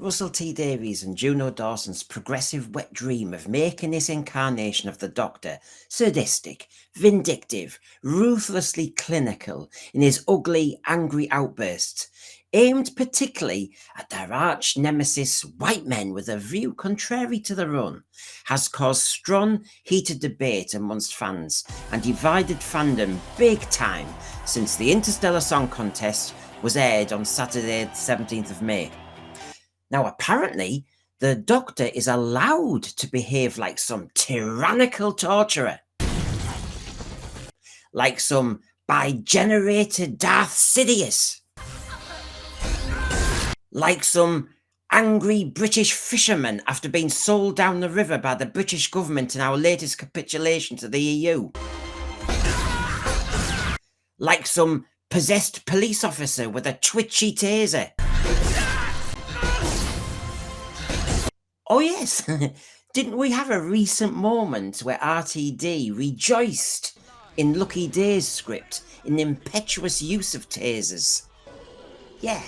Russell T Davies and Juno Dawson's progressive wet dream of making this incarnation of the Doctor sadistic, vindictive, ruthlessly clinical in his ugly, angry outbursts, aimed particularly at their arch nemesis, white men with a view contrary to their own, has caused strong, heated debate amongst fans and divided fandom big time since the Interstellar Song Contest was aired on Saturday, the 17th of May. Now, apparently, the Doctor is allowed to behave like some tyrannical torturer, like some by-generated Darth Sidious, like some angry British fisherman after being sold down the river by the British government in our latest capitulation to the EU, like some possessed police officer with a twitchy taser. Oh yes, didn't we have a recent moment where RTD rejoiced in Lucky Day's script in the impetuous use of tasers? Yeah.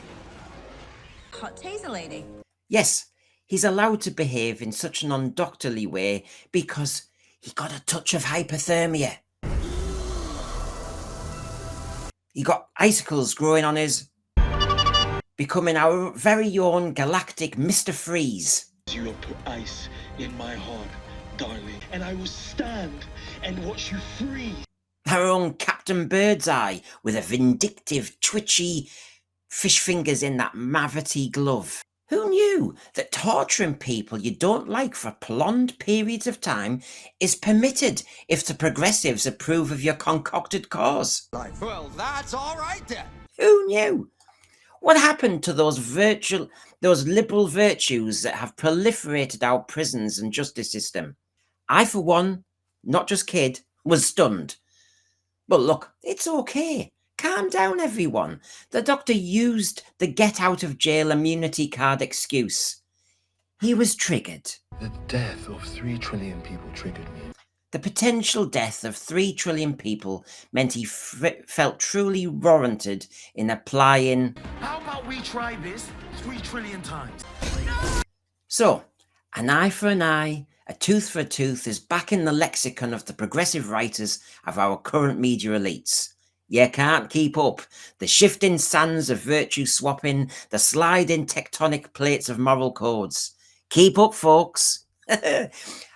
Hot taser lady. Yes, he's allowed to behave in such an undoctorly way because he got a touch of hypothermia. He got icicles growing on his... becoming our very own galactic Mr. Freeze. You will put ice in my heart, darling, and I will stand and watch you freeze. Our own Captain Birdseye with a vindictive, twitchy fish fingers in that mavety glove. Who knew that torturing people you don't like for prolonged periods of time is permitted if the progressives approve of your concocted cause? Well, that's all right then. Who knew? What happened to those liberal virtues that have proliferated our prisons and justice system? I, for one, not just kid, was stunned. But look, it's okay. Calm down, everyone. The Doctor used the get out of jail immunity card excuse. He was triggered. The death of 3 trillion people triggered me. The potential death of 3 trillion people meant he felt truly warranted in applying... How about we try this 3 trillion times? So, an eye for an eye, a tooth for a tooth is back in the lexicon of the progressive writers of our current media elites. You can't keep up. The shifting sands of virtue swapping, the sliding tectonic plates of moral codes. Keep up, folks.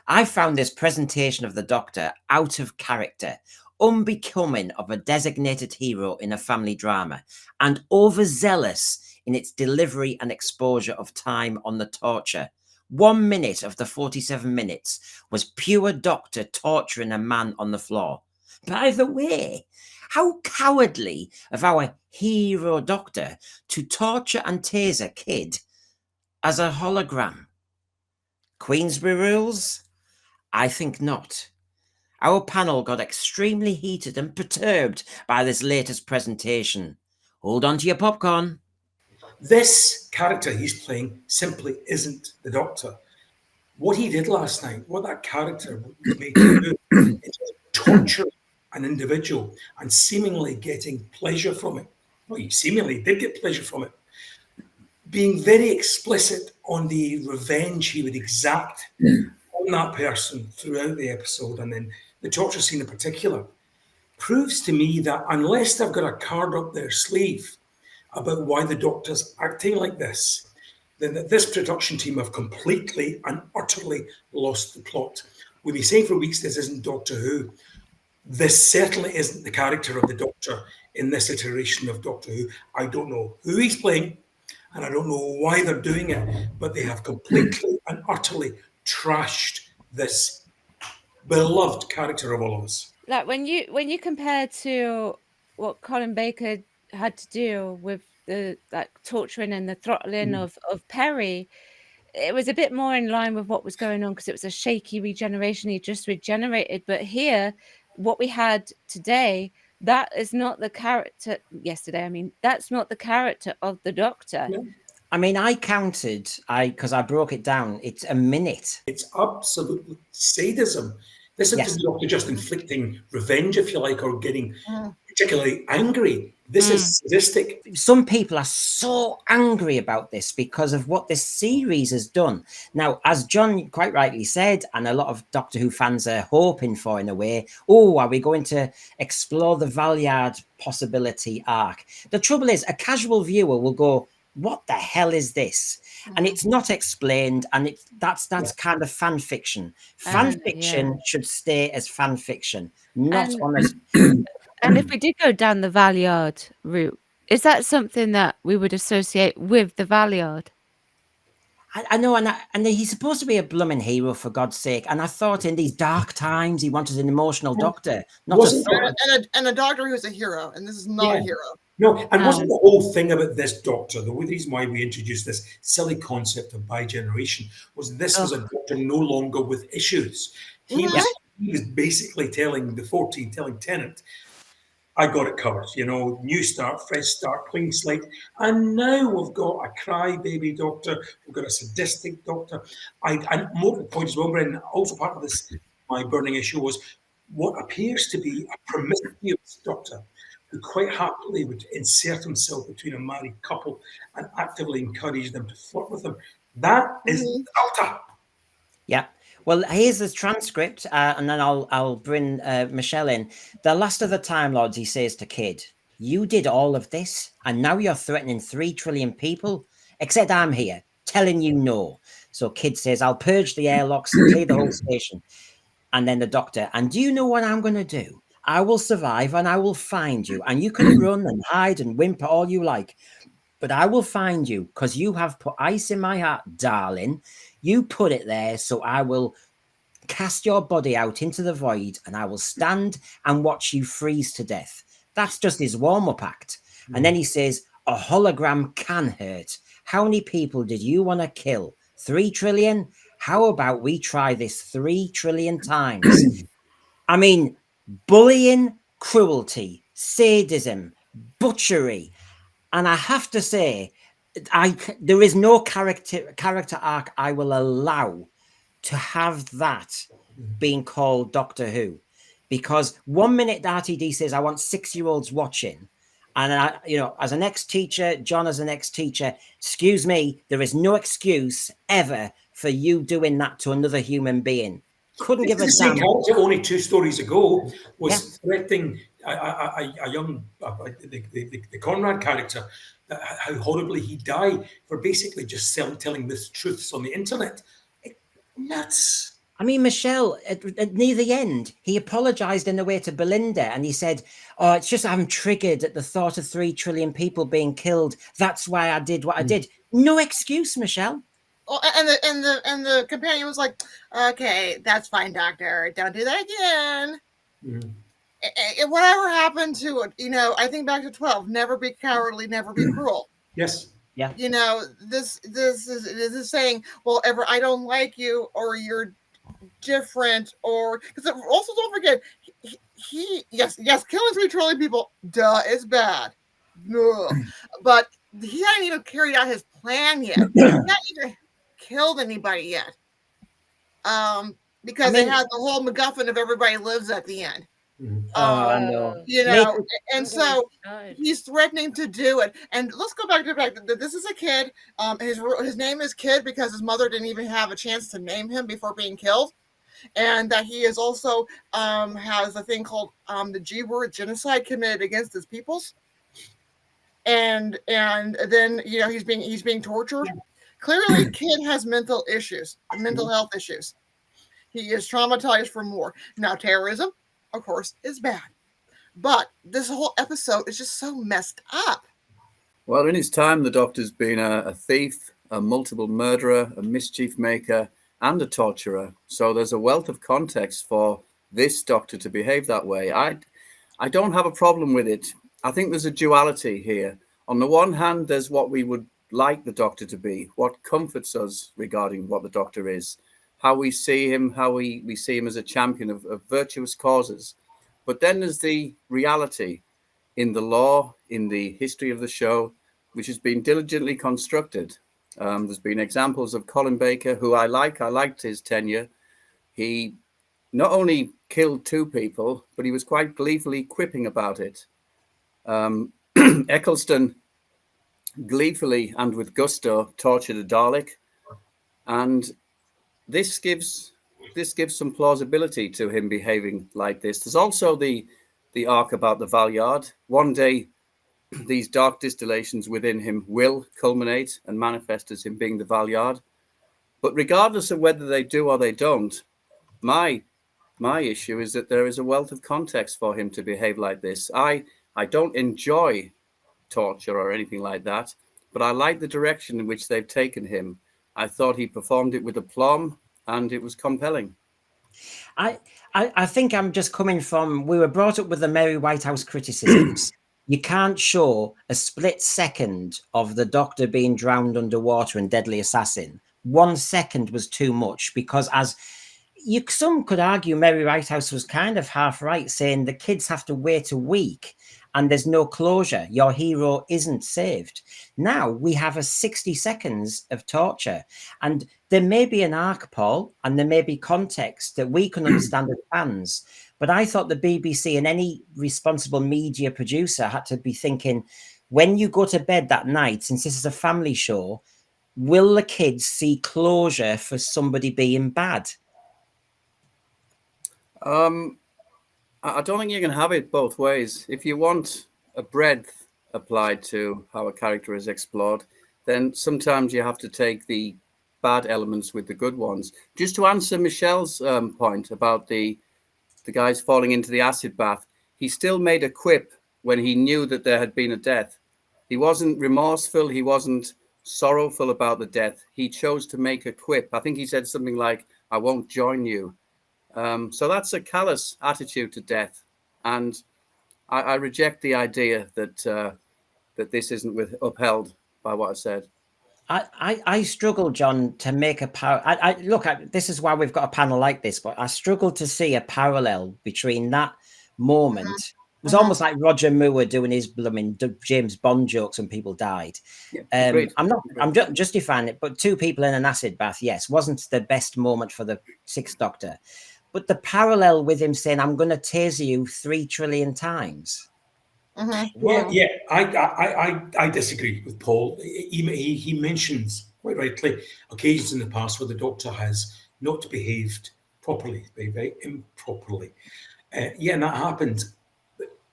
I found this presentation of the Doctor out of character, unbecoming of a designated hero in a family drama, and overzealous in its delivery and exposure of time on the torture. 1 minute of the 47 minutes was pure Doctor torturing a man on the floor. By the way, how cowardly of our hero Doctor to torture and tase a kid as a hologram. Queensberry rules? I think not. Our panel got extremely heated and perturbed by this latest presentation. Hold on to your popcorn. This character he's playing simply isn't the Doctor. What he did last night, what that character was made to do, is torture an individual and seemingly getting pleasure from it. Well, he seemingly did get pleasure from it. Being very explicit on the revenge he would exact on that person throughout the episode, and then the torture scene in particular, proves to me that unless they've got a card up their sleeve about why the Doctor's acting like this, then that this production team have completely and utterly lost the plot. We've been saying for weeks this isn't Doctor Who. This certainly isn't the character of the Doctor in this iteration of Doctor Who. I don't know who he's playing, and I don't know why they're doing it, but they have completely and utterly trashed this beloved character of all of us. Like when you compare to what Colin Baker had to do with the torturing and the throttling of Perry, it was a bit more in line with what was going on because it was a shaky regeneration. He just regenerated. But here, what we had today, that is not the character yesterday. I mean, that's not the character of the Doctor. No. I mean, I counted, because I broke it down, it's a minute. It's absolute sadism. This is Yes. the Doctor just inflicting revenge, if you like, or getting particularly angry. This is sadistic. Some people are so angry about this because of what this series has done. Now, as John quite rightly said, and a lot of Doctor Who fans are hoping for in a way, oh, are we going to explore the Valeyard possibility arc? The trouble is, a casual viewer will go, what the hell is this? And it's not explained, and that's kind of fan fiction. Fan fiction should stay as fan fiction, not And on as and if we did go down the Valeyard route, is that something that we would associate with the Valeyard? I know, and he's supposed to be a blooming hero, for God's sake. And I thought in these dark times he wanted an emotional doctor, not Wasn't and a doctor who's a hero, and this is not a hero. No, and wasn't the whole thing about this doctor, the reason why we introduced this silly concept of bigeneration, was this was a doctor no longer with issues. He was basically telling Tennant, I got it covered, new start, fresh start, clean slate. And now we've got a crybaby doctor, we've got a sadistic doctor. And more to the point as well, Brendan, also part of this, my burning issue was what appears to be a promiscuous doctor who quite happily would insert himself between a married couple and actively encourage them to flirt with him. That is the doctor. Yeah. Well, here's the transcript, and then I'll bring Michelle in. The last of the Time Lords, he says to Kid, you did all of this, and now you're threatening 3 trillion people, except I'm here, telling you no. So Kid says, I'll purge the airlocks and clear the whole station. And then the Doctor, and do you know what I'm going to do? I will survive, and I will find you, and you can run and hide and whimper all you like. But I will find you, because you have put ice in my heart, darling. You put it there, so I will cast your body out into the void, and I will stand and watch you freeze to death. That's just his warm-up act. And then he says, a hologram can hurt. How many people did you want to kill? 3 trillion? How about we try this 3 trillion times? I mean, bullying, cruelty, sadism, butchery. And I have to say, there is no character arc I will allow to have that being called Doctor Who, because 1 minute the RTD says I want 6-year-olds watching, and as an ex-teacher, John as an ex-teacher, excuse me, there is no excuse ever for you doing that to another human being. Couldn't give a damn. Only 2 stories ago was threatening a young the Conrad character, how horribly he died for basically just telling mistruths on the internet. Nuts. I mean, Michelle, at near the end, he apologized in a way to Belinda, and he said, oh, it's just I'm triggered at the thought of 3 trillion people being killed. That's why I did what I did. No excuse, Michelle. Oh, and the companion was like, okay, that's fine, Doctor. Don't do that again. And whatever happened to it, I think back to 12, never be cowardly, never be cruel. Yes. Yeah. This is saying, well, I don't like you, or you're different, or because also don't forget, he killing 3 trillion people, is bad. But he hadn't even carried out his plan yet. He hadn't even killed anybody yet. Because they had the whole MacGuffin of everybody lives at the end. No. And so he's threatening to do it. And let's go back to the fact that this is a kid. His name is Kid because his mother didn't even have a chance to name him before being killed. And that he is also has a thing called the G word, genocide committed against his peoples. And then he's being tortured. Clearly, Kid has mental health issues. He is traumatized from war. Now, terrorism, of course, is bad. But this whole episode is just so messed up. Well, in his time, the Doctor's been a thief, a multiple murderer, a mischief maker, and a torturer. So there's a wealth of context for this Doctor to behave that way. I don't have a problem with it. I think there's a duality here. On the one hand, there's what we would like the Doctor to be, what comforts us regarding what the Doctor is, how we see him, how we see him as a champion of virtuous causes. But then there's the reality in the lore, in the history of the show, which has been diligently constructed. There's been examples of Colin Baker, who I liked his tenure. He not only killed 2 people, but he was quite gleefully quipping about it. Eccleston gleefully and with gusto tortured a Dalek, and this gives some plausibility to him behaving like this. There's also the arc about the Valyard. One day, these dark distillations within him will culminate and manifest as him being the Valyard. But regardless of whether they do or they don't, my issue is that there is a wealth of context for him to behave like this. I don't enjoy torture or anything like that, but I like the direction in which they've taken him. I thought he performed it with aplomb, and it was compelling. I think I'm just coming from, we were brought up with the Mary Whitehouse criticisms. You can't show a split second of the Doctor being drowned underwater in Deadly Assassin. 1 second was too much, because some could argue Mary Whitehouse was kind of half right, saying the kids have to wait a week and there's no closure. Your hero isn't saved. Now we have a 60 seconds of torture, and there may be an arc, Paul, and there may be context that we can understand as fans. But I thought the BBC and any responsible media producer had to be thinking, when you go to bed that night, since this is a family show, will the kids see closure for somebody being bad? I don't think you can have it both ways. If you want a breadth applied to how a character is explored, then sometimes you have to take the bad elements with the good ones. Just to answer Michelle's point about the guys falling into the acid bath, he still made a quip when he knew that there had been a death. He wasn't remorseful. He wasn't sorrowful about the death. He chose to make a quip. I think he said something like, "I won't join you." So that's a callous attitude to death, and I reject the idea that this isn't upheld by what I said. I struggle, John, to make a look. This is why we've got a panel like this, but I struggle to see a parallel between that moment. It was almost like Roger Moore doing his blooming James Bond jokes when people died. Yeah, I'm just justifying it, but two people in an acid bath, yes, wasn't the best moment for the Sixth Doctor. But the parallel with him saying, "I'm going to taser you 3 trillion times." Yeah, I disagree with Paul. He mentions quite rightly occasions in the past where the Doctor has not behaved properly, very improperly. And that happened.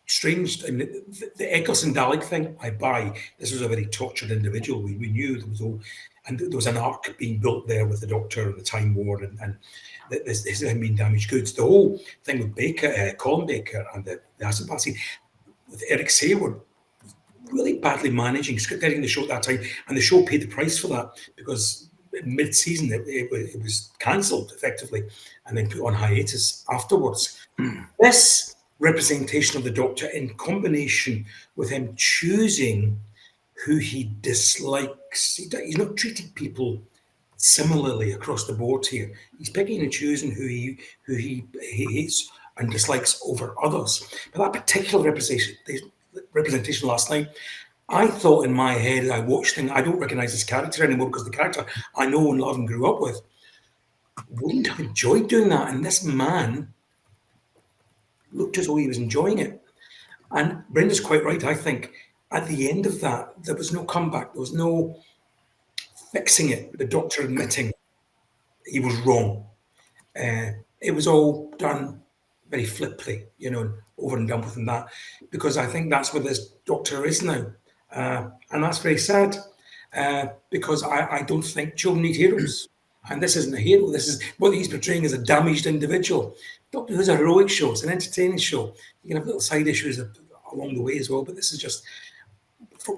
Strange, and the Eccleston Dalek thing, I buy. This was a very tortured individual. We knew there was and there was an arc being built there with the Doctor and the Time War, and this is him being damaged goods. The whole thing with Baker, Colin Baker, and the acid bath scene with Eric Sayward, really badly managing, script editing the show at that time, and the show paid the price for that, because mid-season it was cancelled effectively and then put on hiatus afterwards. This representation of the Doctor, in combination with him choosing who he dislikes, he's not treating people similarly across the board here. He's picking and choosing who he hates and dislikes over others. But that particular representation last night, I thought in my head, as I watched things, I don't recognise this character anymore, because the character I know and love and grew up with wouldn't have enjoyed doing that. And this man looked as though he was enjoying it. And Brenda's quite right, I think. At the end of that, there was no comeback. There was no fixing it. The Doctor admitting he was wrong. It was all done very flippantly, over and done with, and that, because I think that's where this Doctor is now. And that's very sad, because I don't think children need heroes. And this isn't a hero. This is what he's portraying as a damaged individual. Doctor Who's a heroic show. It's an entertaining show. You can have little side issues along the way as well, but this is just,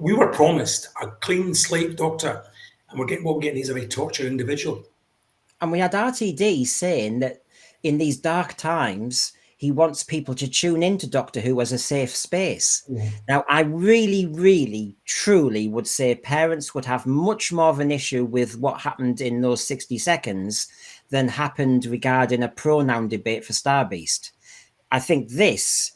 we were promised a clean slate Doctor, and what we're getting is a very tortured individual. And we had RTD saying that in these dark times, he wants people to tune into Doctor Who as a safe space. Yeah. Now, I really, really, truly would say parents would have much more of an issue with what happened in those 60 seconds than happened regarding a pronoun debate for Starbeast. I think there's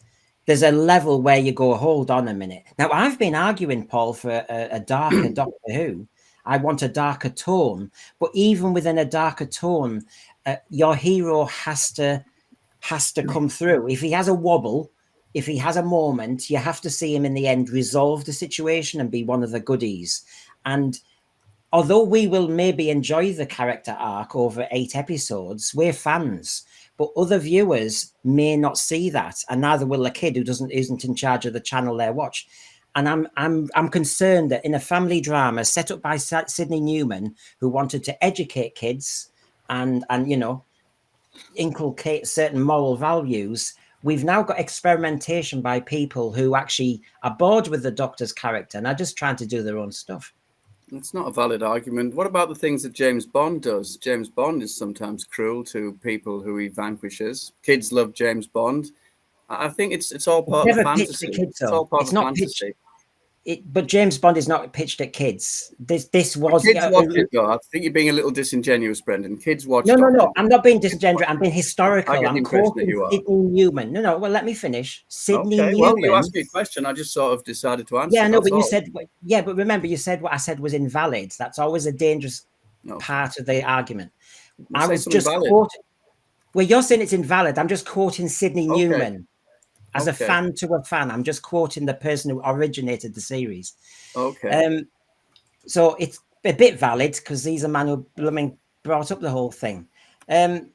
a level where you go, hold on a minute. Now, I've been arguing, Paul, for a darker Doctor Who. I want a darker tone. But even within a darker tone, your hero has to come through. If he has a wobble, if he has a moment, you have to see him in the end resolve the situation and be one of the goodies. And although we will maybe enjoy the character arc over 8 episodes, we're fans, but other viewers may not see that, and neither will a kid who isn't in charge of the channel they watch. And I'm concerned that in a family drama set up by Sydney Newman, who wanted to educate kids and inculcate certain moral values, we've now got experimentation by people who actually are bored with the Doctor's character and are just trying to do their own stuff. It's not a valid argument. What about the things that James Bond does? James Bond is sometimes cruel to people who he vanquishes. Kids love James Bond. I think it's all part of the fantasy. Kids, it's all part of the fantasy. But James Bond is not pitched at kids. This was kids watch it though. I think you're being a little disingenuous, Brendan. Kids watch. No. I'm not being disingenuous. I'm being historical. I get the impression that you are. Sydney Newman. No. Well, let me finish. Sydney Newman. Well, you asked me a question. I just sort of decided to answer. Yeah, no, but you said. Yeah, but remember, you said what I said was invalid. That's always a dangerous part of the argument. I was just quoting. Well, you're saying it's invalid. I'm just quoting Sydney Newman. As a fan to a fan, I'm just quoting the person who originated the series. Okay. So it's a bit valid because he's a man who brought up the whole thing. It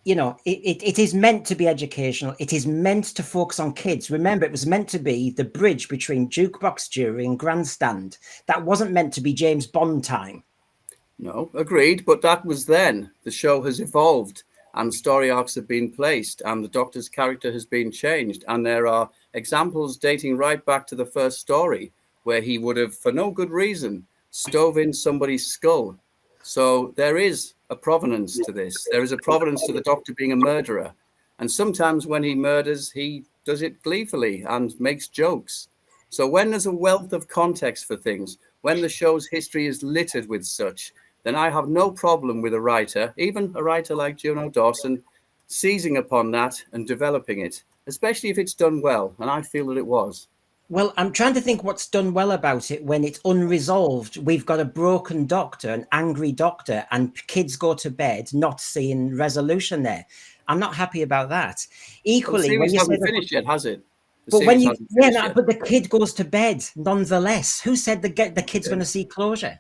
is meant to be educational. It is meant to focus on kids. Remember, it was meant to be the bridge between Jukebox Jury and Grandstand. That wasn't meant to be James Bond time. No, agreed. But that was then. The show has evolved. And story arcs have been placed, and the Doctor's character has been changed. And there are examples dating right back to the first story, where he would have, for no good reason, stove in somebody's skull. So there is a provenance to this. There is a provenance to the Doctor being a murderer. And sometimes when he murders, he does it gleefully and makes jokes. So when there's a wealth of context for things, when the show's history is littered with such, then I have no problem with a writer, even a writer like Juno Dawson, seizing upon that and developing it, especially if it's done well. And I feel that it was. Well, I'm trying to think what's done well about it when it's unresolved. We've got a broken Doctor, an angry Doctor, and kids go to bed not seeing resolution there. I'm not happy about that. Equally, the series hasn't finished yet, has it? But but the kid goes to bed nonetheless. Who said the kid's going to see closure?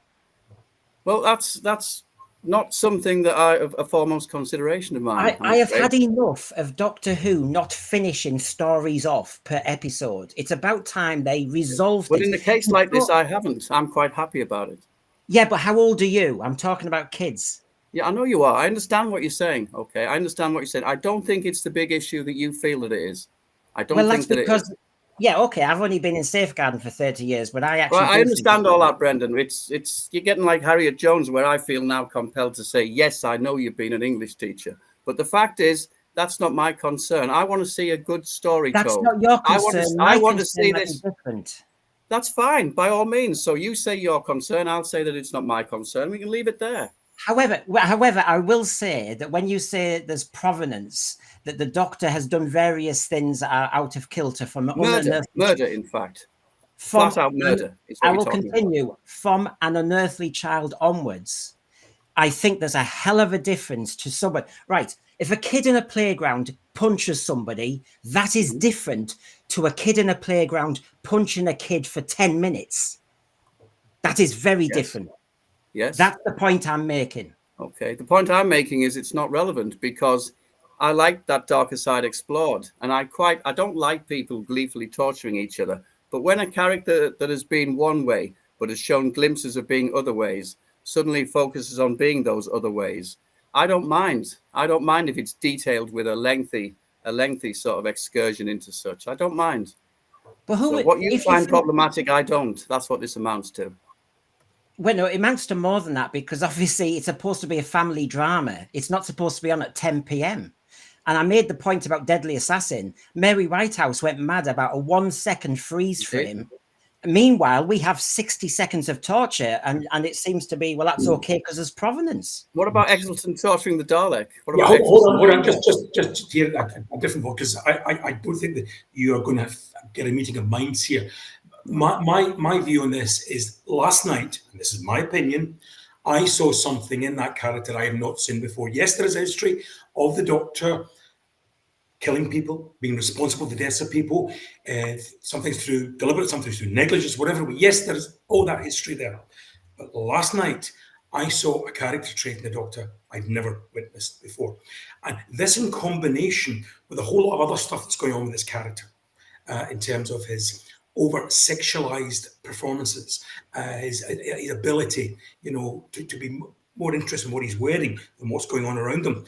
Well, that's not something that I have a foremost consideration of mine. I have had enough of Doctor Who not finishing stories off per episode. It's about time they resolved it. But in a case like this, I haven't. I'm quite happy about it. Yeah, but how old are you? I'm talking about kids. Yeah, I know you are. I understand what you're saying. Okay, I understand what you're saying. I don't think it's the big issue that you feel that it is. I don't think that it is. Yeah, okay. I've only been in safeguarding for 30 years, but I actually. Well, I understand all that, Brendan. It's you're getting like Harriet Jones, where I feel now compelled to say, yes, I know you've been an English teacher, but the fact is that's not my concern. I want to see a good story told. That's not your concern. I want to see this. Different. That's fine, by all means. So you say your concern, I'll say that it's not my concern. We can leave it there. However, I will say that when you say there's provenance, that the Doctor has done various things that are out of kilter from murder, in fact. Flat out murder. I will continue from an unearthly child onwards. I think there's a hell of a difference to someone. Right. If a kid in a playground punches somebody, that is different to a kid in a playground punching a kid for 10 minutes. That is very different. Yes. That's the point I'm making. Okay. The point I'm making is it's not relevant because I like that darker side explored. And I don't like people gleefully torturing each other. But when a character that has been one way, but has shown glimpses of being other ways, suddenly focuses on being those other ways, I don't mind. I don't mind if it's detailed with a lengthy sort of excursion into such. I don't mind. But what you find problematic, I don't. That's what this amounts to. Well, no, it amounts to more than that because obviously it's supposed to be a family drama. It's not supposed to be on at 10 p.m. And I made the point about Deadly Assassin. Mary Whitehouse went mad about a 1 second freeze frame. Meanwhile, we have 60 seconds of torture, and it seems to be, well, that's okay because there's provenance. What about Eccleston torturing the Dalek? Hold on. Just hear a different one because I don't think that you are going to get a meeting of minds here. My view on this is last night, and this is my opinion, I saw something in that character I have not seen before. Yes, there is a history of the Doctor killing people, being responsible for the deaths of people, sometimes through deliberate, sometimes through negligence, whatever. Yes, there's all that history there. But last night, I saw a character trait in the Doctor I'd never witnessed before. And this, in combination with a whole lot of other stuff that's going on with this character, in terms of his over-sexualized performances, his ability, to be more interested in what he's wearing than what's going on around him.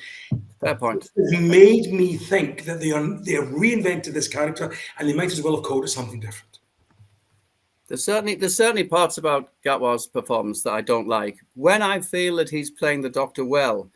Fair point. It made me think that they have reinvented this character, and they might as well have called it something different. There's certainly parts about Gatwa's performance that I don't like. When I feel that he's playing the Doctor well,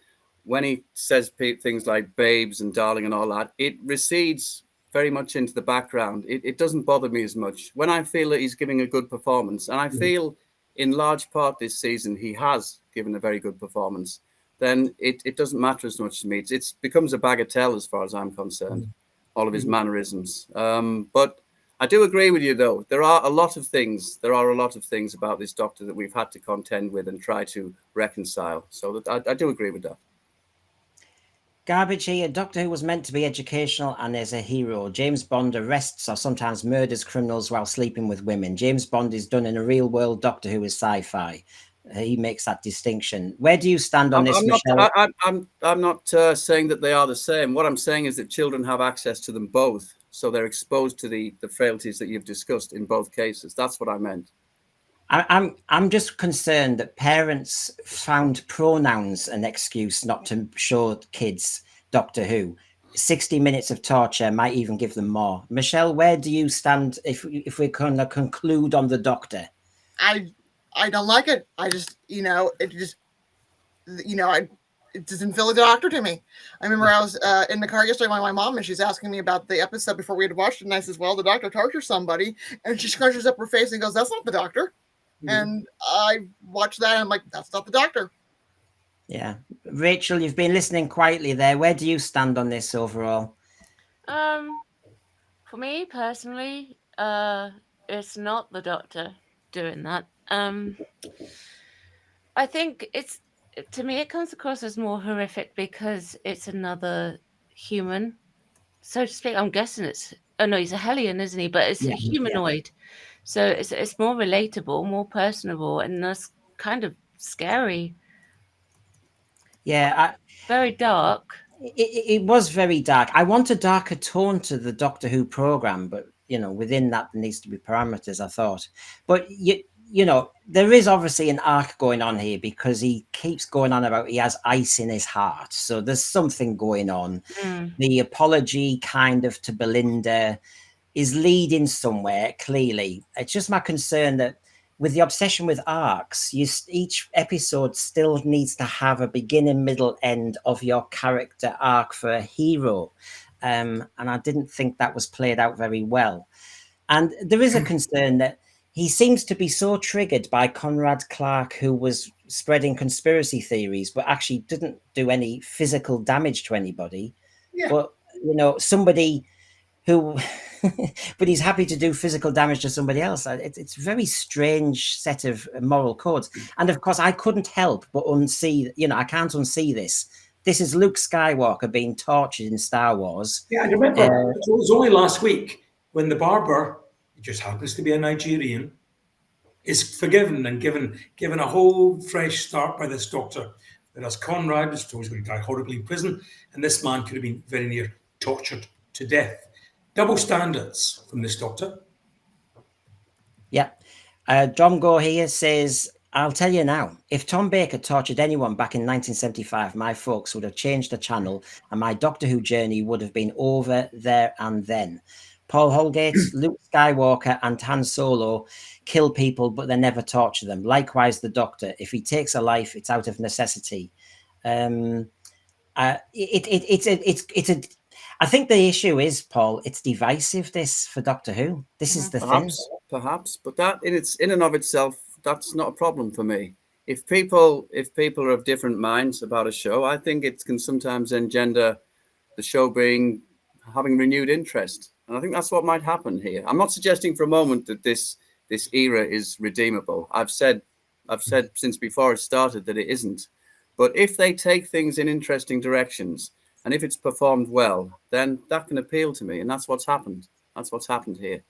when he says things like babes and darling and all that, it recedes very much into the background. It doesn't bother me as much. When I feel that he's giving a good performance, and I feel in large part this season he has given a very good performance, then it doesn't matter as much to me. It becomes a bagatelle as far as I'm concerned, all of his mannerisms. But I do agree with you, though. There are a lot of things about this Doctor that we've had to contend with and try to reconcile. So that I do agree with that. Garbage here. Doctor Who was meant to be educational and is a hero. James Bond arrests or sometimes murders criminals while sleeping with women. James Bond is done in a real world. Doctor Who is sci-fi. He makes that distinction. Where do you stand on this, Michelle? I'm not saying that they are the same. What I'm saying is that children have access to them both, so they're exposed to the frailties that you've discussed in both cases. That's what I meant. I'm just concerned that parents found pronouns an excuse not to show kids Doctor Who. 60 minutes of torture might even give them more. Michelle, where do you stand if we're going to conclude on the Doctor? I don't like it. I just, it doesn't feel like the Doctor to me. I remember I was in the car yesterday with my mom, and she's asking me about the episode before we had watched it, and I says, well, the Doctor tortures somebody, and she scrunches up her face and goes, that's not the Doctor. And I watched that, and I'm like, that's not the Doctor. Yeah. Rachel, you've been listening quietly there. Where do you stand on this overall? For me personally, it's not the Doctor doing that. I think to me, it comes across as more horrific because it's another human, so to speak. I'm guessing he's a Hellion, isn't he? But it's a humanoid. Yeah. So it's more relatable, more personable, and that's kind of scary. Yeah. Very dark. It was very dark. I want a darker tone to the Doctor Who program, but, within that there needs to be parameters, I thought. But, there is obviously an arc going on here because he keeps going on about he has ice in his heart. So there's something going on. The apology kind of to Belinda is leading somewhere, clearly. It's just my concern that with the obsession with arcs, each episode still needs to have a beginning, middle, end of your character arc for a hero. And I didn't think that was played out very well. And there is a concern that he seems to be so triggered by Conrad Clark, who was spreading conspiracy theories, but actually didn't do any physical damage to anybody. Yeah. But, somebody who... but he's happy to do physical damage to somebody else. It's a very strange set of moral codes. And of course, I couldn't help but unsee, I can't unsee this. This is Luke Skywalker being tortured in Star Wars. Yeah, I remember. It was only last week when the barber, who just happens to be a Nigerian, is forgiven and given a whole fresh start by this Doctor. Whereas Conrad was told he's going to die horribly in prison, and this man could have been very near tortured to death. Double standards from this Doctor. Yeah. Dom Go here says, I'll tell you now, if Tom Baker tortured anyone back in 1975, my folks would have changed the channel and my Doctor Who journey would have been over there and then. Paul Holgate, Luke Skywalker and Han Solo kill people, but they never torture them. Likewise, the Doctor, if he takes a life, it's out of necessity. I think the issue is, Paul, it's divisive, this, for Doctor Who. This is the thing. Perhaps, but that in and of itself, that's not a problem for me. If people are of different minds about a show, I think it can sometimes engender the show having renewed interest. And I think that's what might happen here. I'm not suggesting for a moment that this era is redeemable. I've said since before it started that it isn't. But if they take things in interesting directions, And if it's performed well, then that can appeal to me. And that's what's happened. That's what's happened here.